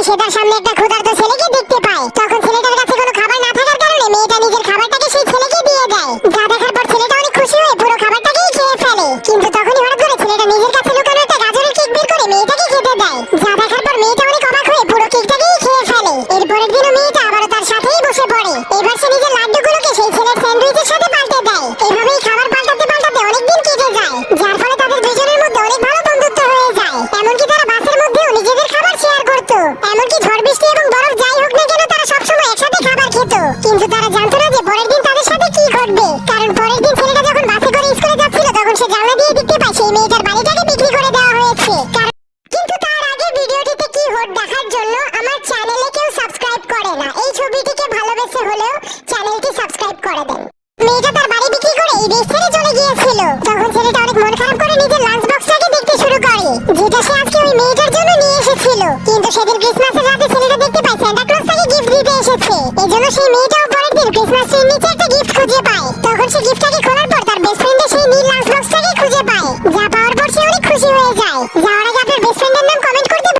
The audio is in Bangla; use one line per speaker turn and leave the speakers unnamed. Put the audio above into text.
সে তার সামনে একটা ক্ষুধার্ত ছেলেকে দেখতে পায়। তখন ছেলেটার কাছে কোনো খাবার না থাকার কারণে মেয়েটা নিজের খাবারটাকে সেই ছেলেকে দিয়ে দেয়। যা দেখার পর ছেলেটা অনেক খুশি হয়ে পুরো খাবারটাকেই খেয়ে ফেলে। কিন্তু তখনই হঠাৎ করে ছেলেটা নিজের কাছে লুকানো একটা গাজরের কেক বের করে মেয়েটাকে খেতে দেয়। যা দেখার পর মেয়েটা অনেক অবাক হয়ে পুরো কেকটাকেই খেয়ে ফেলে। এরপরের দিনও মেয়েটা আবারও তার সাথেই বসে পড়ে। এবার সে নিজের লাড্ডুগুলোকে সেই ছেলের স্যান্ডউইচের সাথে পাল্টে দেয়। এভাবেই খাবার পাল্টাতে পাল্টাতে অনেকদিন কেটে যায়, যার ফলে তাদের দুজনের মধ্যে অনেক ভালো বন্ধুত্ব হয়ে যায়। এমনকি তারা বাসের মধ্যেও নিজেদের খাবার শেয়ার করত। এমনকি ঝড় বৃষ্টি এবং বরফ যাই হোক না কেন তারা সবসময় একসাথে খাবার খেত। কিন্তু তারা জানতো না যে পরের দিন তাদের সাথে কি ঘটবে। কারণ পরের দিন ছেলেটা যখন বাসে করে স্কুলে যাচ্ছিল তখন সে জানলা দিয়ে দেখতে পায় সেই মেয়েটার বাড়িটাকে বিক্রি করে দেওয়া হয়েছে। কিন্তু তার আগে ভিডিওটিতে কি হট দেখার জন্য আমার চ্যানেলে কেউ সাবস্ক্রাইব করে না। এই ছবিটিকে ভালোবেসে হলেও চ্যানেলটি সাবস্ক্রাইব করে দেন। মেয়েটা তার বাড়ি বিক্রি করে এই দেশ ছেড়ে চলে গিয়েছিল। তখন ছেলেটা অনেক মন খারাপ করে নিজের লাঞ্চ বক্সটাকে দেখতে শুরু করে, যেটা সে আজকে ওই মেয়েটার জন্য নিয়ে এসেছিল। কিন্তু সেদিন ক্রিসমাসের রাতে ছেলেটা দেখতে পায় সান্টা ক্লজ তাকে গিফট দিতে এসেছে। এজন্য সেই মেয়েটাও পরের দিন ক্রিসমাস ট্রির নিচে একটা গিফট খুঁজে পায়। তখন সে গিফটটাকে খোলার পর তার বেস্ট ফ্রেন্ডের সেই নীল লাঞ্চ